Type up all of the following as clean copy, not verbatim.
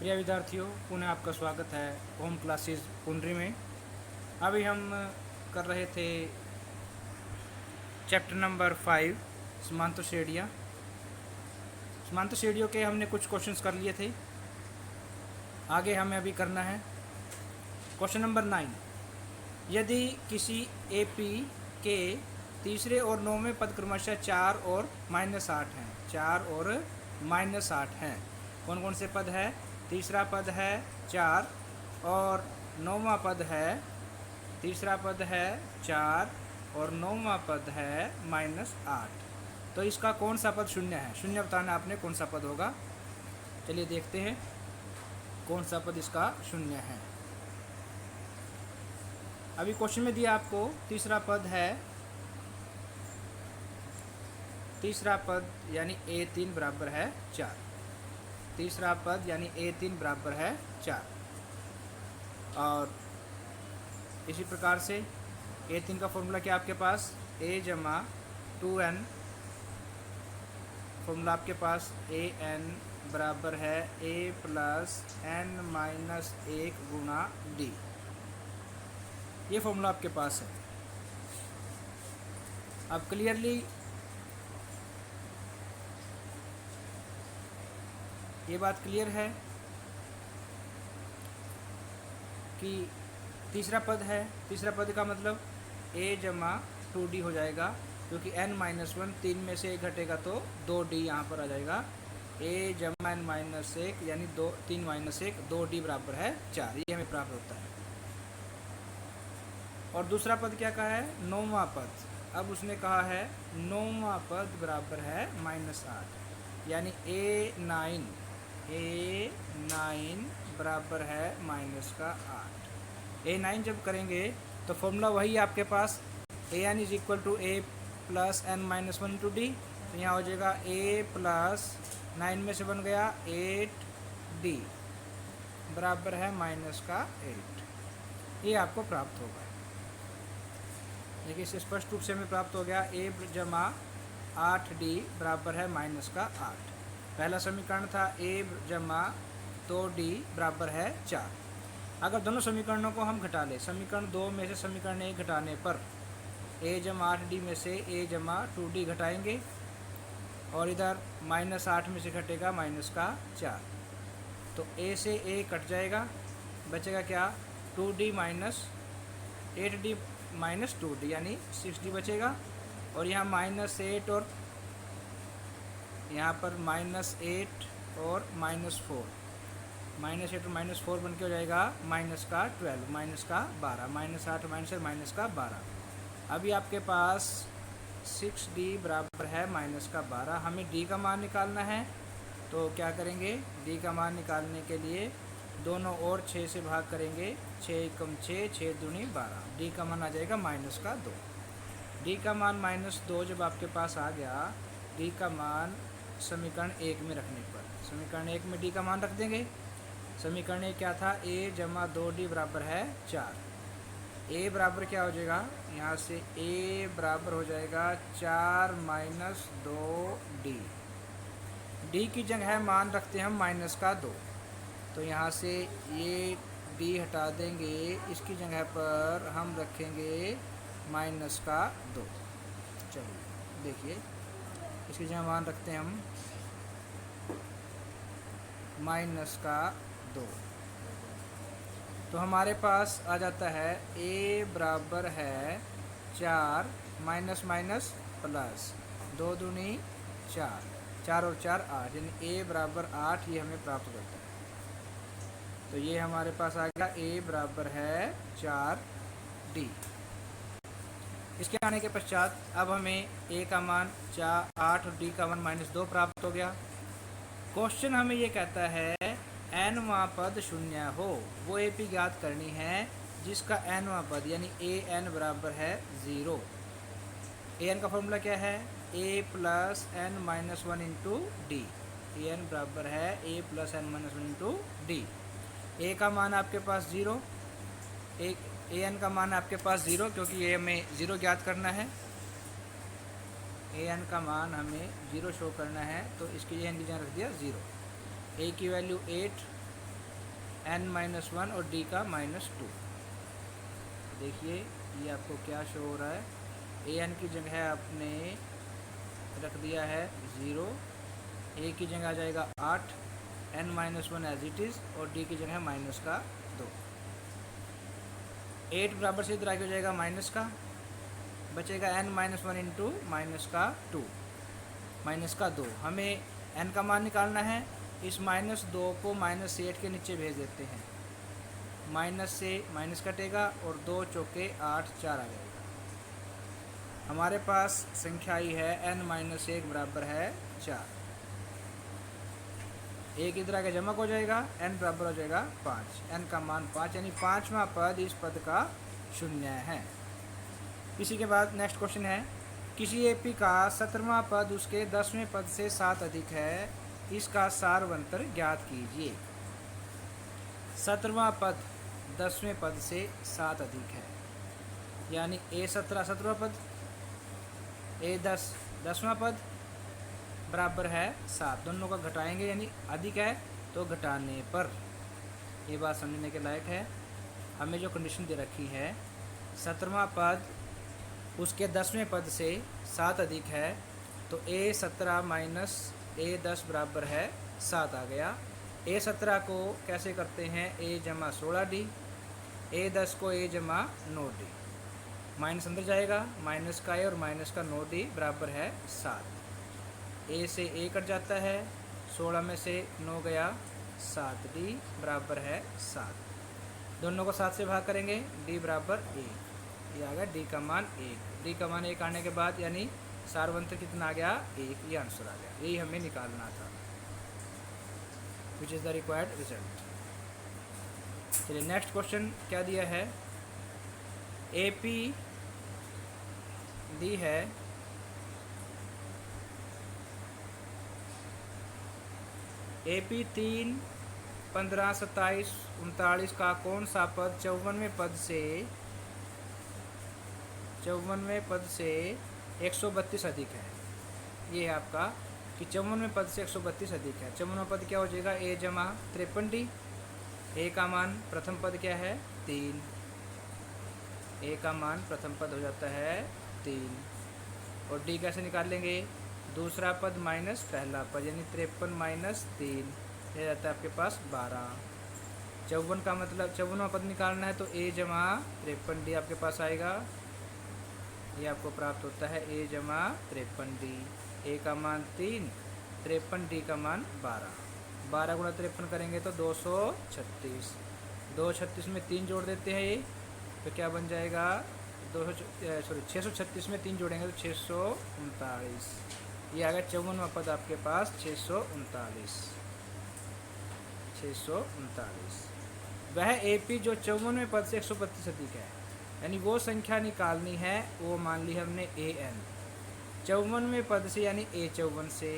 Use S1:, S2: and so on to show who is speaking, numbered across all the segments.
S1: प्रिय विद्यार्थियों, पुनः आपका स्वागत है होम क्लासेस पुंडरी में। अभी हम कर रहे थे चैप्टर नंबर 5 समांतर श्रेणियाँ। समांतर श्रेणियों के हमने कुछ क्वेश्चंस कर लिए थे, आगे हमें अभी करना है क्वेश्चन नंबर 9। यदि किसी एपी के तीसरे और नौवें पद क्रमशः 4 और -8 हैं, 4 और -8 हैं। कौन कौन से पद है? तीसरा पद है 4 और नौवां पद है, तीसरा पद है 4 और नौवां पद है -8। तो इसका कौन सा पद शून्य है? शून्य बताना आपने कौन सा पद होगा। चलिए देखते हैं कौन सा पद इसका शून्य है। अभी क्वेश्चन में दिया आपको तीसरा पद है, तीसरा पद यानी A3 बराबर है 4। तीसरा पद यानी A3 बराबर है 4। और इसी प्रकार से A3 का फॉर्मूला क्या आपके पास? A जमा 2n, फॉर्मूला आपके पास AN बराबर है A प्लस n-1 गुणा D। ये फॉर्मूला आपके पास है। अब क्लियरली ये बात क्लियर है कि तीसरा पद है, तीसरा पद का मतलब A जमा 2D हो जाएगा, क्योंकि n-1 3 में से 1 घटेगा तो 2D यहाँ पर आ जाएगा। A जमा n-1 यानी 3 - 1 2D बराबर है 4। ये हमें प्राप्त होता है। और दूसरा पद क्या कहा है? नौवां पद। अब उसने कहा है नौवां पद बराबर है -8, यानी A9 बराबर है -8। A9 जब करेंगे तो फॉर्मूला वही आपके पास AN is equal to A plus n-1 to D। तो यहाँ हो जाएगा A प्लस 9 में से बन गया 8D बराबर है -8। ये आपको प्राप्त होगा। देखिए इसे स्पष्ट रूप से हमें प्राप्त हो गया A जमा 8D बराबर है -8। पहला समीकरण था A जमा 2D बराबर है 4। अगर दोनों समीकरणों को हम घटा लें, समीकरण 2 में से समीकरण 1 घटाने पर A जमा 8D में से A जमा 2D घटाएंगे और इधर -8 में से घटेगा -4। तो A से A कट जाएगा, बचेगा क्या? 2D minus 8D minus 2D यानी 6D बचेगा। और यहाँ -8 और यहाँ पर -8 और -4, -8 और -4 बन के हो जाएगा -12, -12, -8 अभी आपके पास 6D बराबर है -12। हमें D का मान निकालना है, तो क्या करेंगे? D का मान निकालने के लिए दोनों ओर 6 से भाग करेंगे। 6 कम 6, 6 दूनी 12। D का मान आ जाएगा -2। D का मान -2 जब आपके पास आ गया, D का मान समीकरण 1 में रखने पर, समीकरण 1 में D का मान रख देंगे। समीकरण 1 क्या था? A जमा 2D बराबर है 4। A बराबर क्या हो जाएगा? यहाँ से A बराबर हो जाएगा 4 - 2D। D की जगह मान रखते हैं हम -2, तो यहाँ से ये D हटा देंगे, इसकी जगह पर हम रखेंगे -2। चलिए देखिए, इसकी जगह मान रखते हैं हम -2। तो हमारे पास आ जाता है A बराबर है 4 माइनस माइनस प्लस 2 दूनी 4, 4 और 4 8, यानी A बराबर 8। ये हमें प्राप्त होता है। तो ये हमारे पास आ गया A बराबर है 4D। इसके आने के पश्चात अब हमें A का मान 8 और D का मान -2 प्राप्त हो गया। क्वेश्चन हमें ये कहता है nवां पद शून्य हो, वो AP ज्ञात करनी है जिसका nवां पद यानी AN बराबर है 0। AN का फॉर्मूला क्या है? A plus n-1 into D। AN बराबर है A plus n-1 into D। A का मान आपके पास 0, AN का मान आपके पास 0, क्योंकि ये हमें 0 ज्ञात करना है। AN का मान हमें 0 शो करना है, तो इसके लिए n की जगह रख दिया 0। A की वैल्यू 8 n-1 और d का -2। देखिए ये आपको क्या शो हो रहा है, an की जगह आपने रख दिया है 0, a की जगह आ जाएगा 8, n-1 एज इट इज़ और d की जगह -2। 8 बराबर से इधर आगे हो जाएगा माइनस का, बचेगा n-1 इंटू -2 -2। हमें n का मान निकालना है, इस -2 को -8 के नीचे भेज देते हैं, माइनस से माइनस कटेगा और 2 चौके 8, 4 आ जाएगा। हमारे पास संख्या आई है n-1 बराबर है 4। एक इधर आगे जमा हो जाएगा, n बराबर हो जाएगा 5, n का मान 5, यानी 5वां पद इस पद का 0 है। इसी के बाद नेक्स्ट क्वेश्चन है, किसी AP का 17वां पद उसके 10वें पद से 7 अधिक है, इसका सारवंतर ज्ञात कीजिए। 17वां पद 10वें पद से 7 अधिक है, यानी A17 17वां पद, A10 10वां पद बराबर है 7, दोनों का घटाएंगे यानी अधिक है तो घटाने पर। ये बात समझने के लायक है। हमें जो कंडीशन दे रखी है 17वां पद उसके 10वें पद से 7 अधिक है, तो A17 माइनस A10 बराबर है 7 आ गया। A17 को कैसे करते हैं, A जमा 16D, A10 को A जमा 9D, माइनस अंदर जाएगा, माइनस का A और माइनस का 9D बराबर है 7। A से A कट जाता है, 16 में से 9 गया, 7D बराबर है 7। दोनों को 7 से भाग करेंगे, D बराबर 1, ये आ गया D का मान 1। D का मान 1 आने के बाद यानी सारवंतर कितना आ गया, 1, ये आंसर आ गया। यही हमें निकालना था, which is the required result. चलिए नेक्स्ट क्वेश्चन क्या दिया है, AP दी है AP 3, 15, 27, 39 का कौन सा पद 54वें पद से 132 अधिक है। ये है आपका कि 54वें पद से 132 अधिक है। 54वां पद क्या हो जाएगा, A जमा 53D, A का मान प्रथम पद क्या है 3, A का मान प्रथम पद हो जाता है 3, और D कैसे निकाल लेंगे, दूसरा पद माइनस पहला पद, यानी 53 माइनस 3 ये रहता है आपके पास 12। 54 का मतलब 54वां पद निकालना है तो A जमा 53D आपके पास आएगा, ये आपको प्राप्त होता है A जमा 53D। A का मान 3, 53D का मान 12, 12 गुणा 53 करेंगे तो 236, 236 में 3 जोड़ देते हैं, ये तो क्या बन जाएगा 636 में 3 जोड़ेंगे तो 639, ये आ गया 54वां पद आपके पास 639। वह AP जो 54वें पद से 132 अधिक है, यानी वो संख्या निकालनी है, वो मान ली हमने AN 54वें पद से, यानी A54 से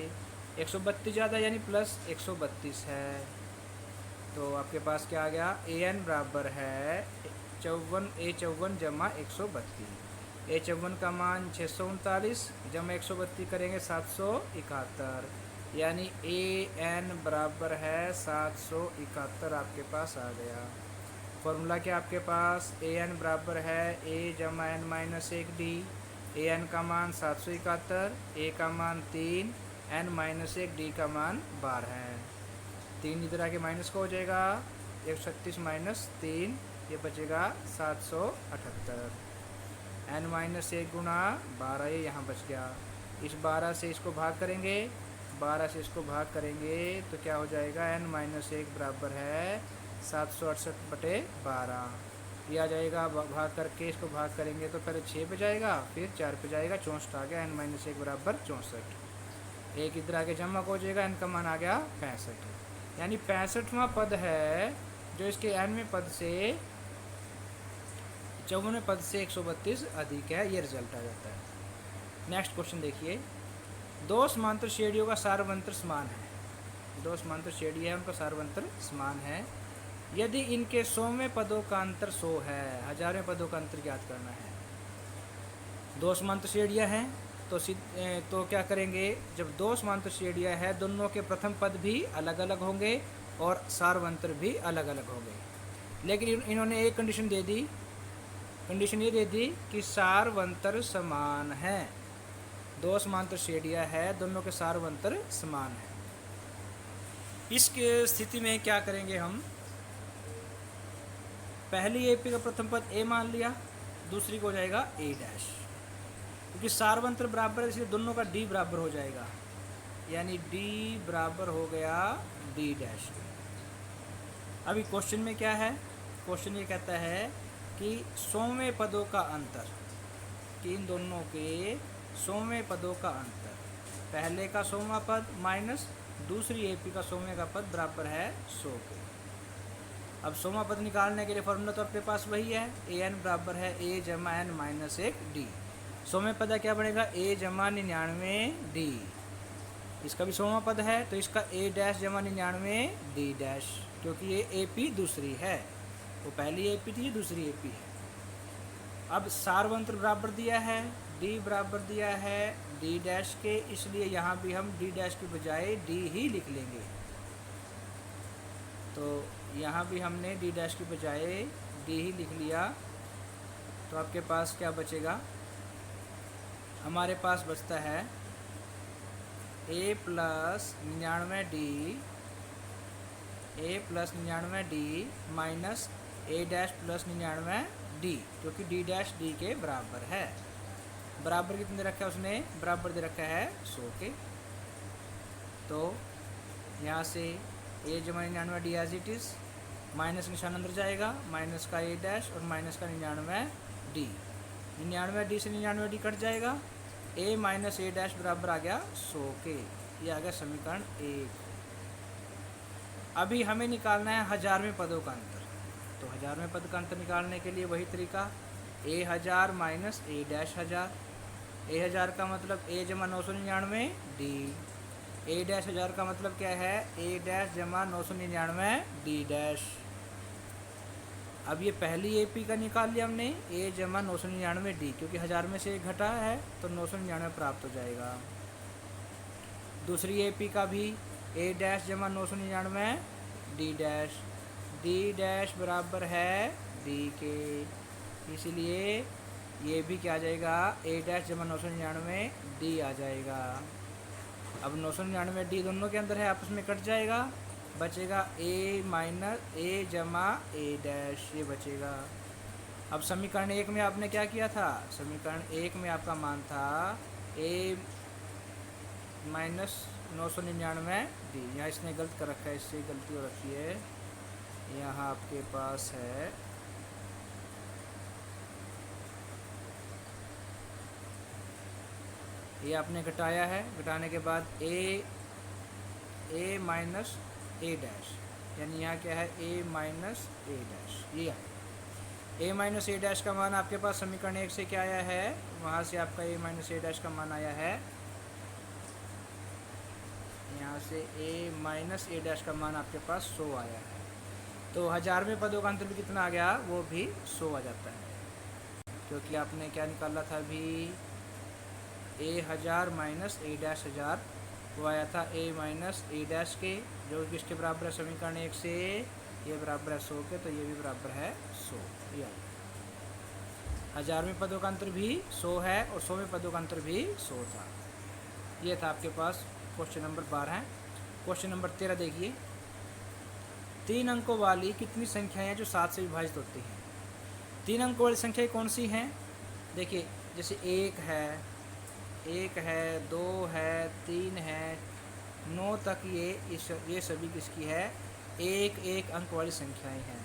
S1: 132 ज़्यादा यानी प्लस 132 है, तो आपके पास क्या आ गया, AN बराबर है 54 A54 जमा 132। A54 का मान 639 जमा 132 करेंगे 771, यानी AN बराबर है 771 आपके पास आ गया। फॉर्मूला क्या आपके पास, AN बराबर है A जमा n-1D, AN का मान 771, A का मान 3, n-1D का मान 12 है। 3 इधर आके माइनस का हो जाएगा, 136 माइनस 3, ये बचेगा 778, n-1 गुणा 12, ये यहाँ बच गया। इस 12 से इसको भाग करेंगे, 12 से इसको भाग करेंगे तो क्या हो जाएगा, n-1 बराबर है 768/12, ये आ जाएगा। भाग करके इसको भाग करेंगे तो पहले 6 पे जाएगा, फिर 4 पे जाएगा, 64 आ गया, n-1 बराबर 64। एक इधर आगे जमा हो जाएगा, n का मान आ गया 65, यानी 65वां पद है जो इसके nवें पद से 54वें पद से 132 अधिक है, ये रिजल्ट आ जाता है। नेक्स्ट क्वेश्चन देखिए, दो समांतर श्रेणियों का सारवंतर समान है, दो समांतर श्रेणी है उनका सारवंतर समान है, यदि इनके 100वें पदों का अंतर 100 है, 1000वें पदों का अंतर ज्ञात करना है। दो समांतर श्रेणियाँ हैं तो क्या करेंगे, जब दो समांतर श्रेणियाँ हैं दोनों के प्रथम पद भी अलग अलग होंगे और सार्वंतर भी अलग अलग हो गए। लेकिन इन्होंने एक कंडीशन दे दी, कंडीशन ये दे दी कि सार्वंतर समान है, दो समांतर श्रेणियां है, दोनों के सार्वंतर समान है। इसके स्थिति में क्या करेंगे हम, पहली एपी का प्रथम पद ए मान लिया, दूसरी को हो जाएगा ए डैश, क्योंकि सार्वंतर बराबर है इसलिए दोनों का डी बराबर हो जाएगा, यानी डी बराबर हो गया डी डैश। अभी क्वेश्चन में क्या है, क्वेश्चन ये कहता है कि 100वें पदों का अंतर, कि इन दोनों के 100वें पदों का अंतर, पहले का 100वां पद माइनस दूसरी एपी का 100वें का पद बराबर है 100 के। अब 100वां पद निकालने के लिए फॉर्मूला तो अपने पास वही है, ए एन बराबर है ए जमा एन माइनस 1 डी। 100वें पद क्या बनेगा, ए जमा 99 डी, इसका भी 100वां पद है तो इसका ए डैश जमा 99 डी डैश, क्योंकि ये एपी दूसरी है, वो पहली एपी थी, दूसरी एपी है। अब सार्वंतर बराबर दिया है, डी बराबर दिया है डी डैश के, इसलिए यहाँ भी हम डी डैश की बजाय डी ही लिख लेंगे। तो यहाँ भी हमने डी डैश की बजाय डी ही लिख लिया, तो आपके पास क्या बचेगा, हमारे पास बचता है ए प्लस 99 डी, ए प्लस 99 डी माइनस ए डैश प्लस 99 डी, जो कि डी डैश डी के बराबर है। बराबर कितने दे रखा है उसने, बराबर दे रखा है 100 के। तो यहाँ से ए जमा 99 D as it is, minus निशान अंदर जाएगा, माइनस का ए डैश और माइनस का 99 डी, 99 डी से 99 डी कट जाएगा, ए माइनस ए डैश बराबर आ गया 100 के। ये आ गया समीकरण 1। अभी हमें निकालना है 1000वें पदों का अंतर, तो 1000वें पद का अंतर निकालने के लिए वही तरीका, ए 1000 माइनस ए डैश 1000, ए 1000 का मतलब ए जमा 999 डी, ए डैश 1000 का मतलब क्या है, ए डैश जमा 999 डी डैश। अब ये पहली एपी का निकाल लिया हमने, ए जमा 999 डी, क्योंकि 1000 में से घटा है तो 999 प्राप्त हो जाएगा। दूसरी एपी का भी ए डैश जमा 999 डी डैश, डी डैश बराबर है डी के, इसलिए ये भी क्या आ जाएगा, ए डैश जमा 999 डी आ जाएगा। अब 999 डी दोनों के अंदर है, आपस में कट जाएगा, बचेगा ए माइनस ए जमा ए डैश, ये बचेगा। अब समीकरण 1 में आपने क्या किया था, समीकरण 1 में आपका मान था ए माइनस 999 डी, यहाँ इसने गलत कर रखा है, इससे गलती हो रखी है, यहाँ आपके पास है ये आपने घटाया है, घटाने के बाद ए माइनस ए डैश, यानी यहाँ क्या है ए माइनस ए डैश, ये है। ए माइनस ए डैश का मान आपके पास समीकरण 1 से क्या आया है, वहाँ से आपका ए माइनस ए डैश का मान आया है, यहाँ से ए माइनस ए डैश का मान आपके पास 100 आया है। तो 1000वें पदों का अंतर भी कितना आ गया, वो भी 100 आ जाता है, क्योंकि आपने क्या निकाला था अभी, ए 1000 माइनस ए डैश 1000, वो आया था ए माइनस ए डैश के, जो किसके बराबर है समीकरण 1 से, ये बराबर है 100 के, तो ये भी बराबर है 100। ये 1000वें पदों का अंतर भी 100 है और 100वें पदों का अंतर भी 100 था। ये था आपके पास क्वेश्चन नंबर 12। क्वेश्चन नंबर 13 देखिए, 3 अंकों वाली कितनी संख्याएं हैं जो 7 से विभाजित होती हैं। 3 अंकों वाली संख्याएं कौन सी हैं, देखिए जैसे 1 है 2 है 3 है 9 तक, ये सभी किसकी है, एक अंक वाली संख्याएं हैं।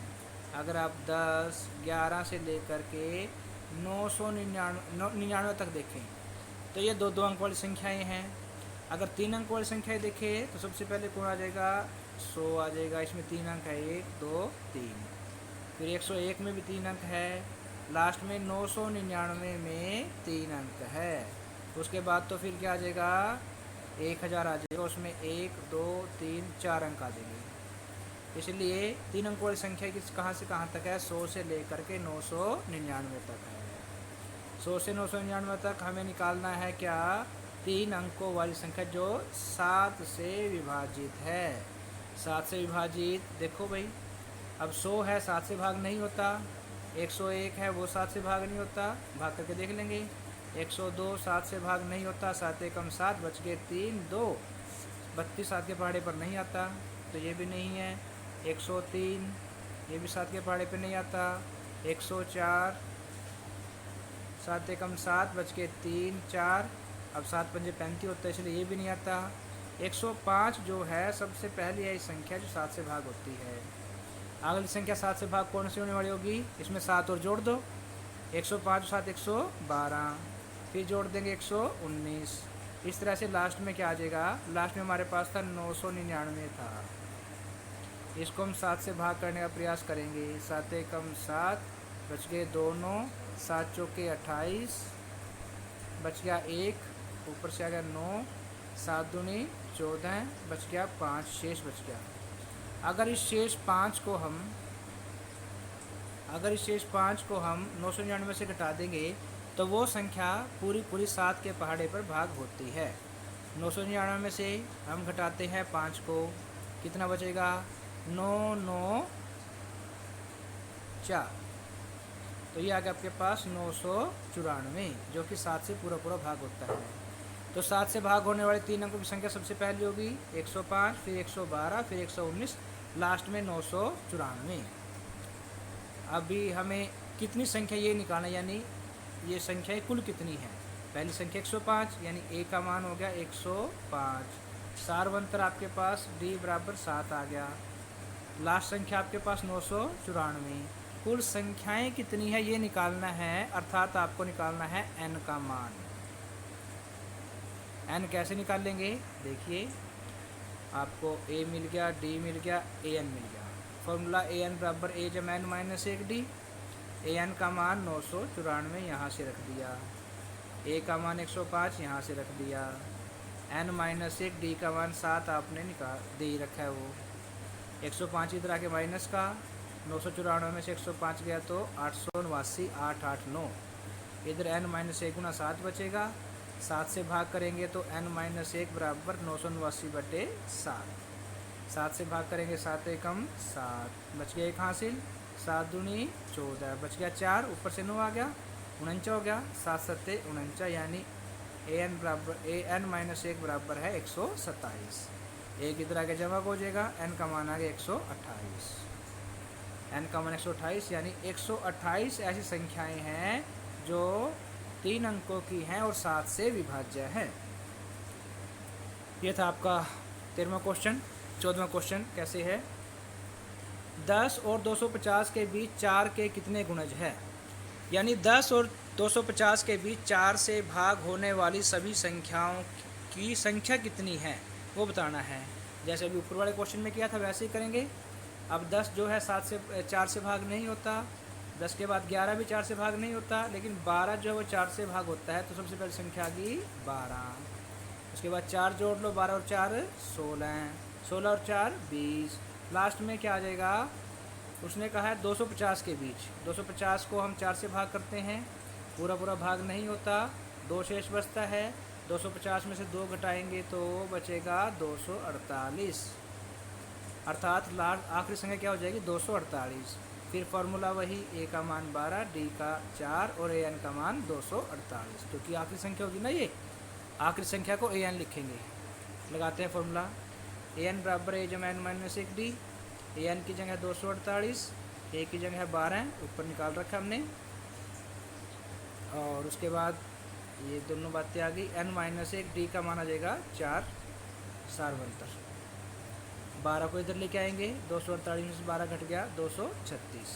S1: अगर आप 10, 11 से लेकर के 999 तक देखें तो ये 2 अंक वाली संख्याएं हैं। अगर 3 अंक वाली संख्याएं देखें तो सबसे पहले कौन आ जाएगा, 100 आ जाएगा, इसमें 3 अंक है 1 2 3, फिर 101 में भी 3 अंक है, लास्ट में 999 में 3 अंक है। उसके बाद तो फिर क्या आ जाएगा, 1000 आ जाएगा, उसमें 1 2 3 4 अंक आ जाएंगे। इसलिए 3 अंक वाली संख्या किस कहाँ से कहाँ तक है, 100 से लेकर के 999 तक है। 100 से 999 तक हमें निकालना है क्या, 3 अंकों वाली संख्या जो 7 से विभाजित है। 7 से विभाजित, देखो भाई अब 100 है 7 से भाग नहीं होता, 101 है वो 7 से भाग नहीं होता, भाग करके देख लेंगे। 102 7 से भाग नहीं होता, 7 एकम 7, बच गए 3 2, 32 7 के पहाड़े पर नहीं आता, तो ये भी नहीं है। 103 ये भी 7 के पहाड़े पर नहीं आता। 104 7 एकम 7, बच के 3 4, अब 7 पंजे 35 होता है, इसलिए ये भी नहीं आता। 105 जो है सबसे पहली है संख्या जो 7 से भाग होती है। अगली संख्या 7 से भाग कौन सी होने वाली होगी, इसमें 7 और जोड़ दो, 105 7 112, फिर जोड़ देंगे 119। इस तरह से लास्ट में क्या आ जाएगा, लास्ट में हमारे पास था 999 था। इसको हम 7 से भाग करने का प्रयास करेंगे। 7 एकम 7, बच गए 2 9, 7 चौके 28, बच गया 1, ऊपर से आ गया 9, 7 दूनी 14, बच गया 5, शेष बच गया। अगर इस शेष 5 को हम 999 से घटा देंगे तो वो संख्या पूरी पूरी 7 के पहाड़े पर भाग होती है। 999 में से हम घटाते हैं 5 को, कितना बचेगा 9 9 4, तो ये आ गया आपके पास 994, जो कि 7 से पूरा पूरा भाग होता है। तो 7 से भाग होने वाले 3 अंकों की संख्या सबसे पहली होगी 105, फिर 112, फिर 119, लास्ट में 994। अभी हमें कितनी संख्या ये निकालना, यानी ये संख्याएं कुल कितनी है। पहली संख्या 105, यानी ए का मान हो गया 105, सारवंतर आपके पास डी बराबर 7 आ गया। लास्ट संख्या आपके पास 994। कुल संख्याएं कितनी है ये निकालना है, अर्थात आपको निकालना है एन का मान। एन कैसे निकाल लेंगे, देखिए आपको ए मिल गया, डी मिल गया, ए एन मिल गया। फॉर्मूला ए एन बराबर ए जमा N minus 1 D. A N का मान 994 यहाँ से रख दिया, ए का मान 105 यहाँ से रख दिया, एन माइनस 1 डी का मान 7 आपने निकाल दे ही रखा है। वो 105 इधर आके माइनस का, 994 में से 105 गया तो 889, 889, इधर एन माइनस 1 गुना 7 बचेगा। 7 से भाग करेंगे तो n माइनस 1 बराबर 989/7। 7 से भाग करेंगे 7 एकम 7, बच गया 1 हासिल, 7 दूनी 14, बच गया 4, ऊपर से 9 आ गया, 49 हो गया, 7 7 49, यानी an माइनस 1 बराबर है 127। एक इधर आगे जमा हो जाएगा, n का मान आ गया 128, n का मान 128, यानी 128 ऐसी संख्याएं हैं जो 3 अंकों की हैं और 7 से विभाज्य है। ये था आपका 13वां क्वेश्चन। 14वां क्वेश्चन कैसे है, 10 और 250 के बीच 4 के कितने गुणज है। यानी 10 और 250 के बीच 4 से भाग होने वाली सभी संख्याओं की संख्या कितनी है वो बताना है। जैसे अभी ऊपर वाले क्वेश्चन में किया था वैसे ही करेंगे। अब 10 जो है 4 से भाग नहीं होता, 10 के बाद 11 भी 4 से भाग नहीं होता, लेकिन 12 जो है वो 4 से भाग होता है, तो सबसे पहले संख्या आ गई 12। उसके बाद 4 जोड़ लो, 12 और 4 16, 16 और 4 20, लास्ट में क्या आ जाएगा, उसने कहा है 250 के बीच। 250 को हम 4 से भाग करते हैं, पूरा पूरा भाग नहीं होता, 2 शेष बचता है, 250 में से 2 घटाएंगे तो बचेगा 248, अर्थात लास्ट आखिरी संख्या क्या हो जाएगी 248। फिर फार्मूला वही, ए का मान 12, डी का 4 और ए एन का मान 248, क्योंकि आखिरी संख्या होगी ना, ये आखिरी संख्या को ए एन लिखेंगे। लगाते हैं फार्मूला, ए एन बराबर ए जमा N minus 1 D. A N की जगह 248, ए की जगह 12, ऊपर निकाल रखा हमने, और उसके बाद ये दोनों बातें आ गई। एन माइनस 1 डी का मान आ जाएगा 4, सारवंतर। 12 को इधर लेके आएंगे, 248 में से 12 घट गया 236,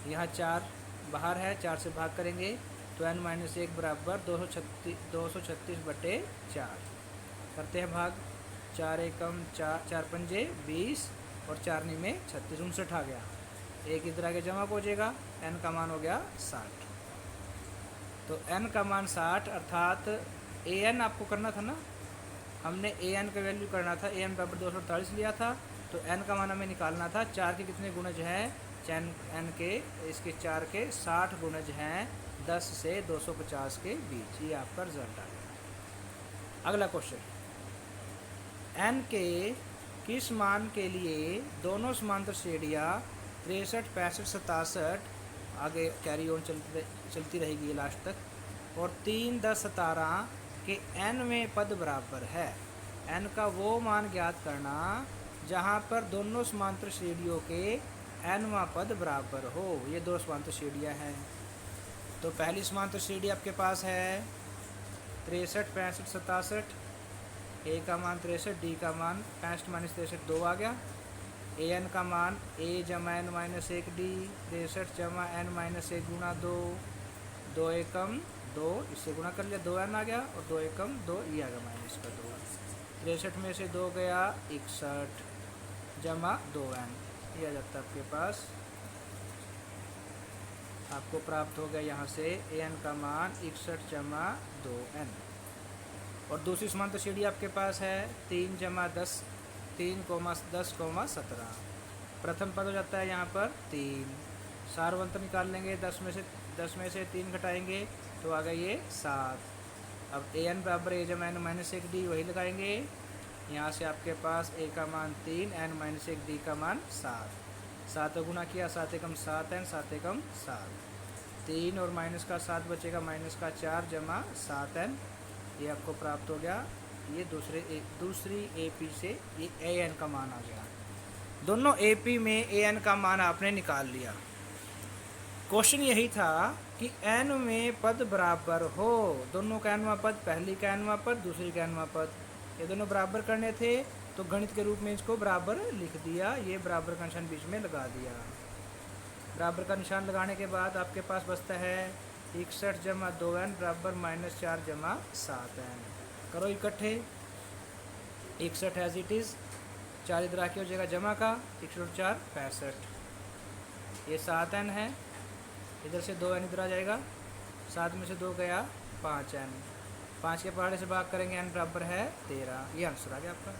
S1: यहाँ 4 बाहर है, 4 से भाग करेंगे तो n माइनस 1 बराबर 236/4 करते हैं भाग। 4 एकम 4, 4 पंजे 20 और 4 नी में 36, 59 आ गया। एक इधर आगे जमा हो जाएगा, n का मान हो गया 60। तो n का मान 60, अर्थात ए एन आपको करना था ना, हमने ए एन का वैल्यू करना था, ए एन बराबर 248 लिया था, तो एन का मान हमें निकालना था। 4 के कितने गुणज हैं, एन के इसके 4 के 60 गुणज हैं 10 से 250 के बीच। ये आपका रिजल्ट आ गया। अगला क्वेश्चन, एन के किस मान के लिए दोनों समांतर श्रेणियाँ 63, 65, 67 आगे कैरी ऑन चलती रहेगी ये लास्ट तक, और 3, 10, 17 के nवें पद बराबर है। n का वो मान ज्ञात करना जहाँ पर दोनों समांतर श्रेणियों के nवां पद बराबर हो। ये दो समांतर श्रेणियाँ हैं। तो पहली समांतर श्रेणी आपके पास है 63, 65, 67। ए का मान 63, डी का मान 65 माइनस 63 2 आ गया। ए एन का मान ए जमा एन माइनस 1 डी 63 जमा एन माइनस 1 गुना 2, 2 एकम 2, इससे गुणा कर लिया 2n आ गया, और 2 एकम 2 ये आ गया माइनस का 2। 63 में से 2 गया 61 जमा 2n, ये आ जाता है आपके पास। आपको प्राप्त हो गया यहाँ से ए एन का मान 61 जमा 2n। और दूसरी समांतर श्रेणी आपके पास है 3 जमा 10, 3, 10, 17। प्रथम पद हो जाता है यहाँ पर 3, सारवंतर निकाल लेंगे, 10 में से 3 घटाएंगे तो आ गया ये 7। अब ए एन बराबर ए जमा एन माइनस 1 डी वही लगाएंगे। यहाँ से आपके पास ए का मान 3, एन माइनस 1 डी का मान 7। 7 को गुना किया, 7 एकम 7n, 7 एकम 7, 3 और माइनस का 7 बचेगा, माइनस का 4 जमा 7n, ये आपको प्राप्त हो गया। ये दूसरी एपी से ये ए एन का मान आ गया। दोनों एपी में ए एन का मान आपने निकाल लिया। क्वेश्चन यही था कि n में पद बराबर हो, दोनों का nवां पद, पहली का nवां पद, दूसरी का nवां पद, ये दोनों बराबर करने थे तो गणित के रूप में इसको बराबर लिख दिया। ये बराबर का निशान बीच में लगा दिया। बराबर का निशान लगाने के बाद आपके पास बचता है 61 जमा 2n बराबर -4 जमा 7n। करो इकट्ठे, 61 एज इट इज़, 4 इधर आके हो जाएगा जमा का, 61 और 4 65, ये 7n है, इधर से 2n इधर आ जाएगा, 7 में से 2 गया 5n, 5 के पहाड़े से भाग करेंगे, n बराबर है 13, ये आंसर आ गया आपका।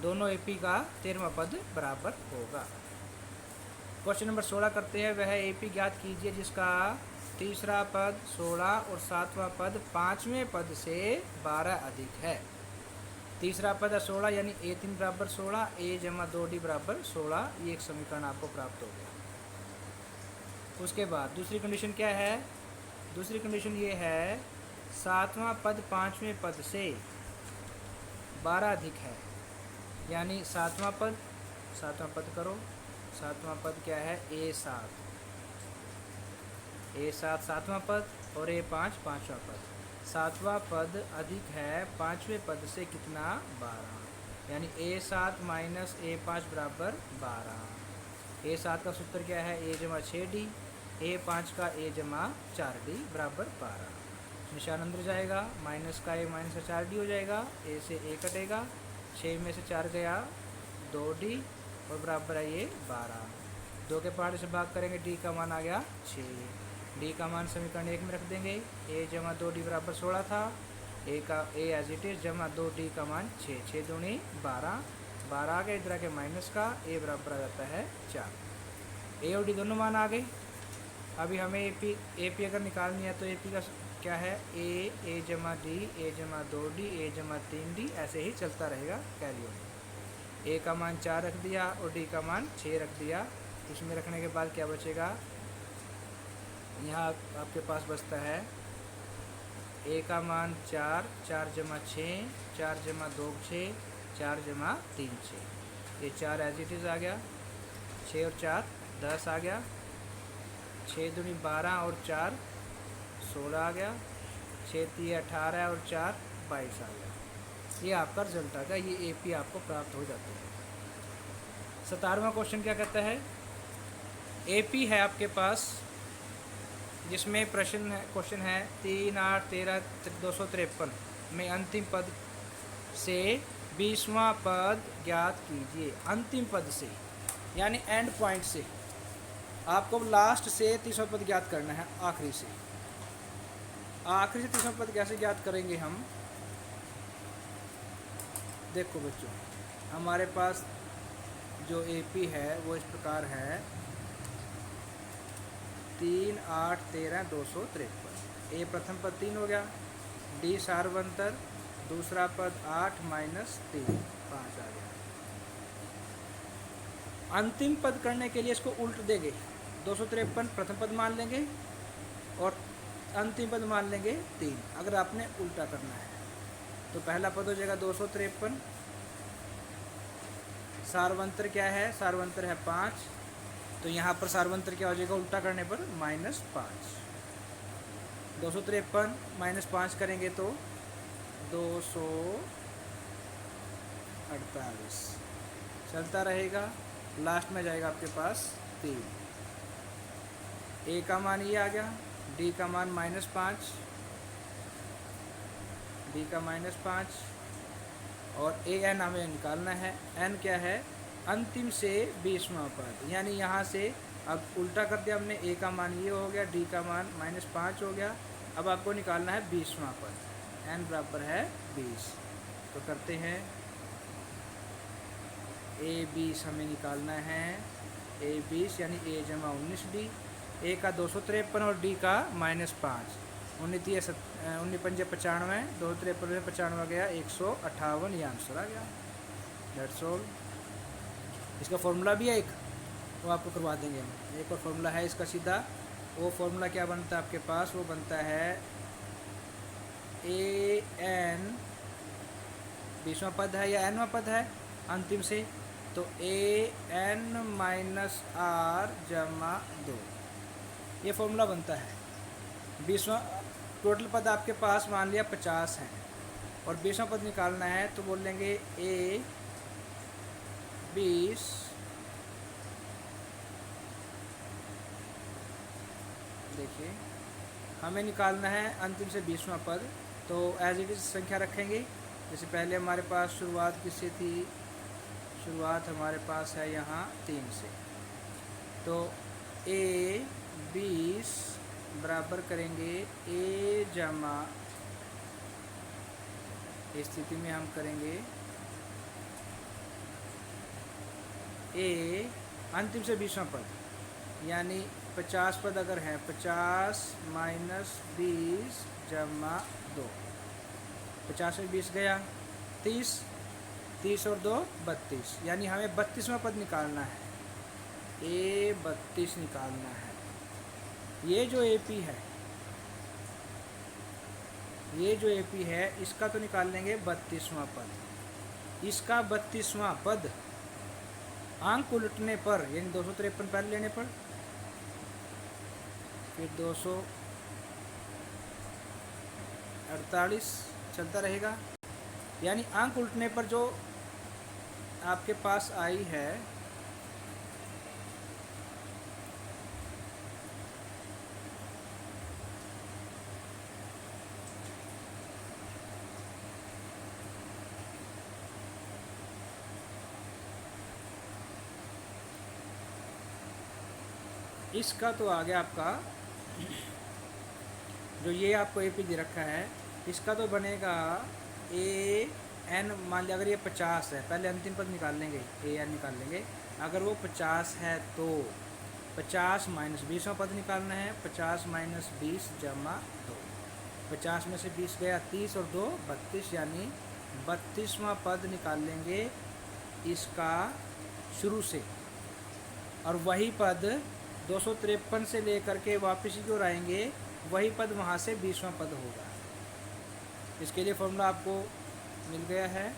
S1: दोनों एपी का 13वां पद बराबर होगा। क्वेश्चन नंबर 16 करते हैं। वह एपी ज्ञात कीजिए जिसका तीसरा पद 16 और 7वां पद 5वें पद से 12 अधिक है। तीसरा पद है 16 यानी a3 बराबर 16, a जमा 2d बराबर 16, ये एक समीकरण आपको प्राप्त हो गया। उसके बाद दूसरी कंडीशन क्या है? दूसरी कंडीशन ये है 7वां पद 5वें पद से 12 अधिक है, यानी 7वां पद करो, 7वां पद क्या है? a7, a7 7वां पद और a5 5वां पद। 7वां पद अधिक है 5वें पद से कितना? 12, यानी a7 माइनस a5 बराबर 12। a7 का सूत्र क्या है? a जमा 6d, a5 का a जमा 4d बराबर 12। निशान अंदर जाएगा, माइनस का a माइनस का 4d हो जाएगा, a से a कटेगा, 6 में से 4 गया 2d और बराबर है ये 12। 2 के पहाड़े से भाग करेंगे, d का मान आ गया 6, d का मान समीकरण 1 में रख देंगे, a जमा 2d बराबर 16 था, a एज इट इज जमा 2d का मान 6, 6 दूनी 12, 12 आ गए, इधर आके माइनस का a बराबर आ जाता है 4। a और d दोनों मान आ गए। अभी हमें एपी अगर निकालनी है तो एपी का क्या है? a जमा d, a जमा 2d, a जमा 3d, ऐसे ही चलता रहेगा कैरी ऑन। a का मान 4 रख दिया और d का मान 6 रख दिया। इसमें रखने के बाद क्या बचेगा? यहाँ आपके पास बचता है a का मान 4, 4 जमा 6, 4 जमा 2 6, 4 जमा 3 6, ये 4 एज इट इज़ आ गया, 6 और 4 10 आ गया, 6 दूनी 12 और 4 16 आ गया, 6 3 18 और 4 22 आ गया। ये आपका रिजल्ट आ गया, ये एपी आपको प्राप्त हो जाता है। 17वां क्वेश्चन क्या कहता है? एपी है आपके पास, जिसमें क्वेश्चन है 3 8 13 253 में अंतिम पद से 20वां पद ज्ञात कीजिए। अंतिम पद से यानी एंड पॉइंट से, आपको लास्ट से 30वां पद ज्ञात करना है, आखिरी से। आखिरी से 30वां पद कैसे ज्ञात करेंगे हम? देखो बच्चों, हमारे पास जो एपी है वो इस प्रकार है 3 8 13 253। ए प्रथम पद 3 हो गया, डी सारवंतर, दूसरा पद 8 माइनस 3 5 आ गया, अंतिम पद करने के लिए इसको उल्ट देंगे, 253 प्रथम पद मान लेंगे और अंतिम पद मान लेंगे 3, अगर आपने उल्टा करना है। तो पहला पद हो जाएगा 253, सार्वंतर क्या है, सार्वंतर है 5, तो यहाँ पर सार्वंतर क्या हो जाएगा उल्टा करने पर -5। 253 -5 करेंगे तो 248 चलता रहेगा, लास्ट में जाएगा आपके पास 3। ए का मान ये आ गया, डी का मान -5, डी का -5 और ए एन हमें निकालना है। एन क्या है, अंतिम से 20वां पद, यानी यहाँ से अब उल्टा कर दिया हमने, ए का मान ये हो गया, डी का मान -5 हो गया। अब आपको निकालना है 20वां पद, एन बराबर है 20। तो करते हैं, ए 20 हमें निकालना है, ए 20 यानी ए जमा 19 डी, ए का 253 और डी का -5, 19 पंजे 95, 253 में 95 गया 158, ये आंसर आ गया। That's all. इसका फॉर्मूला भी है एक, वो आपको करवा देंगे हम। एक और फॉर्मूला है इसका सीधा, वो फॉर्मूला क्या बनता है आपके पास, वो बनता है ए एन 20वां पद है या nवां पद है अंतिम से, तो ए एन -r जमा 2, ये फॉर्मूला बनता है। 20वां टोटल पद आपके पास मान लिया 50 है और 20वां पद निकालना है, तो बोल लेंगे ए 20 देखिए हमें निकालना है अंतिम से 20वां पद, तो एज इट इज़ संख्या रखेंगे। जैसे पहले हमारे पास शुरुआत किससे थी, शुरुआत हमारे पास है यहाँ 3 से, तो ए 20 बराबर करेंगे ए जमा, इस स्थिति में हम करेंगे ए अंतिम से 20वां पद, यानी 50 पद अगर है 50 - 20 जमा 2, 50 में 20 गया 30, 30 और 2 32, यानी हमें 32वां पद निकालना है, ए 32 निकालना है। ये जो एपी है, ये जो एपी है इसका तो निकाल लेंगे 32वां पद। इसका 32वां पद अंक उलटने पर, यानी 253 पहले लेने पर, फिर 248 चलता रहेगा, यानी अंक उल्टने पर जो आपके पास आई है इसका, तो आ गया आपका जो ये आपको एपी दे रखा है, इसका तो बनेगा ए एन, मान लिया अगर ये 50 है, पहले अंतिम पद निकाल लेंगे, ए एन निकाल लेंगे, अगर वो 50 है तो 50 - 20वां पद निकालना है, 50 - 20 जमा 2, 50 में से 20 गया 30 और 2 32, यानी 32वां पद निकाल लेंगे इसका शुरू से, और वही पद 253 से लेकर के वापस की ओर आएंगे, वही पद वहाँ से 20वां पद होगा। इसके लिए फॉर्मूला आपको मिल गया है,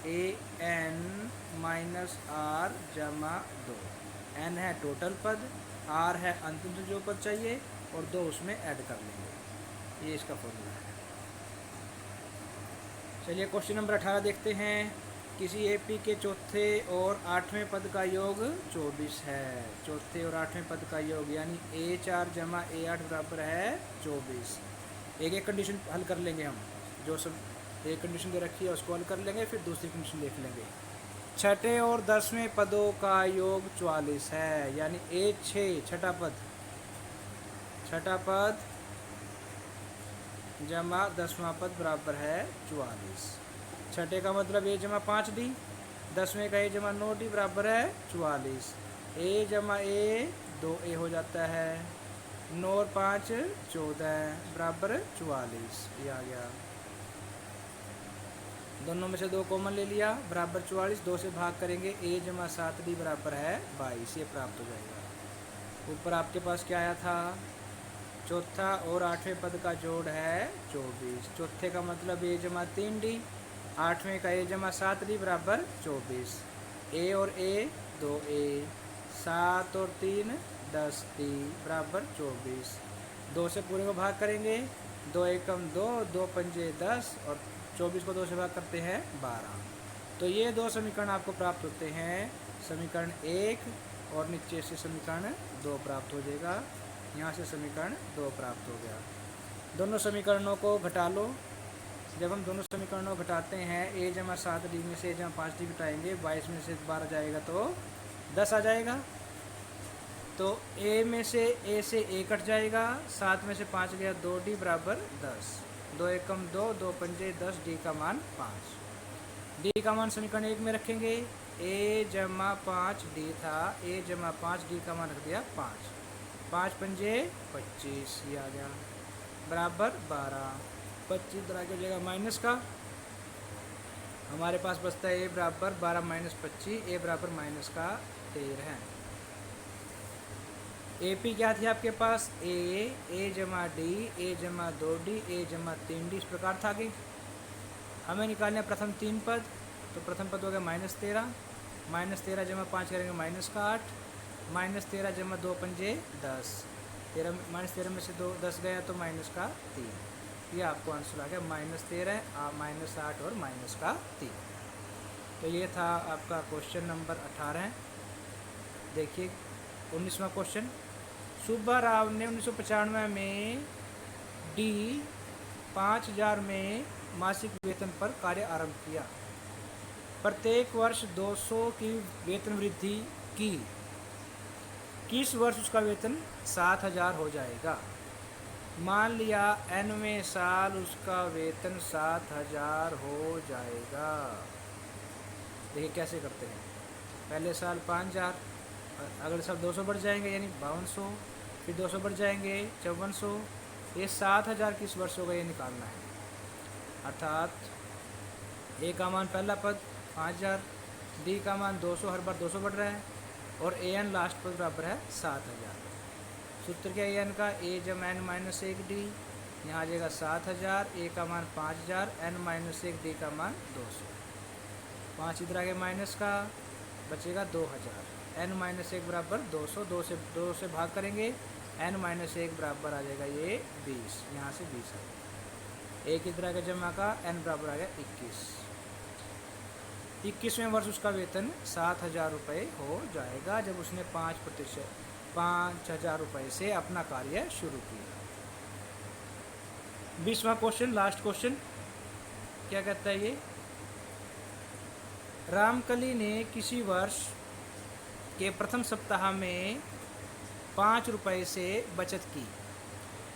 S1: ए एन -r जमा 2, एन है टोटल पद, आर है अंतिम से जो पद चाहिए, और 2 उसमें ऐड कर लेंगे, ये इसका फॉर्मूला है। चलिए क्वेश्चन नंबर 18 देखते हैं। किसी एपी के चौथे और 8वें पद का योग 24 है। चौथे और 8वें पद का योग यानी A4 जमा A8 बराबर है 24। एक एक कंडीशन हल कर लेंगे हम, जो सब एक कंडीशन दे रखी है उसको हल कर लेंगे, फिर दूसरी कंडीशन देख लेंगे। छठे और 10वें पदों का योग 44 है, यानी A6 छठा पद जमा 10वां पद बराबर है 44। छठे का मतलब A जमा 5D, 10वें का A जमा 9D बराबर है 44। A जमा A 2A हो जाता है, 9 और 5 14 बराबर 44, ये आ गया। दोनों में से 2 कॉमन ले लिया, बराबर 44, 2 से भाग करेंगे a जमा 7d बराबर है 22, ये प्राप्त हो जाएगा। ऊपर आपके पास क्या आया था, चौथा और 8वें पद का जोड़ है 24, चौथे का मतलब a जमा 3d, 8वें का a जमा 7d बराबर 24, a और a 2a, 7 और 3 10d बराबर 24, 2 से पूरे को भाग करेंगे, 2 एकम 2, 2 पंजे 10 और 24 को 2 से भाग करते हैं 12। तो ये 2 समीकरण आपको प्राप्त होते हैं, समीकरण 1 और नीचे से समीकरण 2 प्राप्त हो जाएगा, यहाँ से समीकरण 2 प्राप्त हो गया। दोनों समीकरणों को घटा लो। जब हम दोनों समीकरणों को घटाते हैं, a जमा 7d में से a जमा 5d घटाएंगे, 22 में से 12 जाएगा तो 10 आ जाएगा। तो a में से a से a कट जाएगा, 7 में से 5 गया 2d बराबर 10, 2 एकम 2, 2 पंजे 10, d का मान 5, d का मान समीकरण 1 में रखेंगे, a जमा 5d था, a जमा 5d का मान रख दिया 5, 5 पंजे 25, ये आ गया बराबर 12, 25 तरह की जगह माइनस का, हमारे पास बचता है a बराबर 12 माइनस 25, a बराबर माइनस का 13 है। AP क्या थी आपके पास, a जमा d, a जमा 2d, a जमा 3d, इस प्रकार था कि हमें निकालना है प्रथम 3 पद, तो प्रथम पद हो गया -13, -13 जमा 5 करेंगे -8, -13 जमा 2 पंजे 10, 13 -13 में से 2 10 गया तो -3, ये आपको आंसर आ गया -13, -8 और -3। तो ये था आपका क्वेश्चन नंबर 18। देखिए 19वां क्वेश्चन, सुब्बा राव ने 1995 में डी 5000 में मासिक वेतन पर कार्य आरंभ किया, प्रत्येक वर्ष 200 की वेतन वृद्धि की, किस वर्ष उसका वेतन 7000 हो जाएगा। मान लिया nवें साल उसका वेतन 7000 हो जाएगा। देखिए कैसे करते हैं, पहले साल 5000, अगले साल 200 बढ़ जाएंगे यानी 5200, फिर 200 बढ़ जाएंगे 5400, ये 7000 किस वर्ष होगा ये निकालना है। अर्थात ए का मान पहला पद 5000, डी का मान 200, हर बार 200 बढ़ रहा है, और ए एन लास्ट पद बराबर है 7000। सूत्र क्या है एन का, ए जमा एन माइनस 1d, यहाँ आ जाएगा 7000, ए का मान 5000, एन माइनस 1 डी का मान 200, 5 इधर आगे माइनस का, बचेगा 2000, एन माइनस 1 बराबर 200, 2 से भाग करेंगे, एन माइनस 1 बराबर आ जाएगा ये 20, यहाँ से 20 आ गया, एक इधर आगे जमा का, एन बराबर आ गया 21, 21वें वर्ष उसका वेतन 7000 रुपये हो जाएगा जब उसने 5000 रुपये से अपना कार्य शुरू किया। 20वां क्वेश्चन, लास्ट क्वेश्चन, क्या कहता है ये, रामकली ने किसी वर्ष के प्रथम सप्ताह में 5 रुपये से बचत की,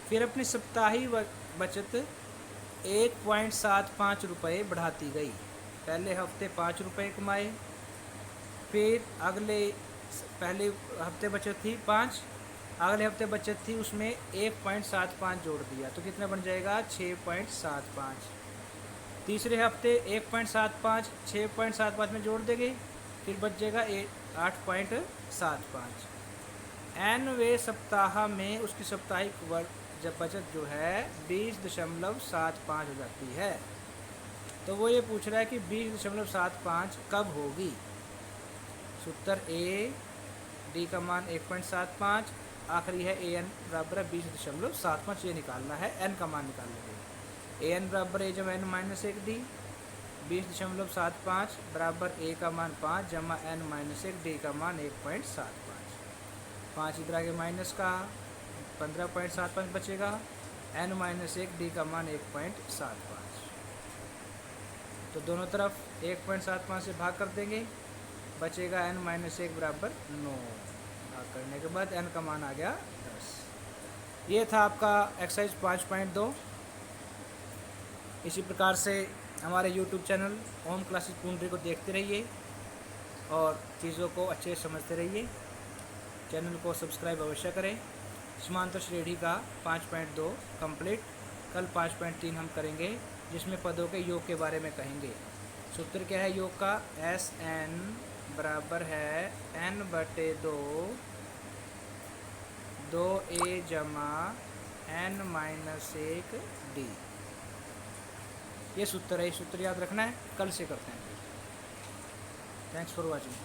S1: फिर अपनी साप्ताहिक बचत 1.75 रुपये बढ़ाती गई। पहले हफ्ते 5 रुपये कमाए, फिर पहले हफ्ते बचत थी 5, अगले हफ्ते बचत थी उसमें 1.75 जोड़ दिया तो कितना बन जाएगा 6.75, तीसरे हफ्ते 1.75 6.75 में जोड़ देंगे, फिर बच जाएगा 8.75। nवें सप्ताह में उसकी साप्ताहिक जब बचत जो है 20.75 हो जाती है। तो वो ये पूछ रहा है कि 20.75 कब होगी। सूत्र ए, डी का मान 1.75, आखिरी है ए एन बराबर 20.75, ये निकालना है, एन का मान निकाल लेंगे। ए एन बराबर ए जमा एन माइनस 1d, 20.75 बराबर ए का मान 5 जमा एन माइनस 1, डी का मान 1.75, 5 इधर आगे माइनस का, 15.75 बचेगा, एन माइनस 1, डी का मान 1.75, तो दोनों तरफ 1.75 से भाग कर देंगे, बचेगा एन माइनस 1 बराबर 9, भाग करने के बाद एन का मान आ गया 10। ये था आपका एक्सरसाइज 5.2। इसी प्रकार से हमारे YouTube channel home classes Pundri को देखते रहिए और चीज़ों को अच्छे से समझते रहिए। चैनल को सब्सक्राइब अवश्य करें। समांतर श्रेणी का 5.2 कंप्लीट, कल 5.3 हम करेंगे जिसमें पदों के योग के बारे में कहेंगे। सूत्र क्या है योग का, एस एन बराबर है एन बटे दो ए जमा एन माइनस 1 डी। ये सूत्र है, ये सूत्र याद रखना है, कल से करते हैं। Thanks for watching.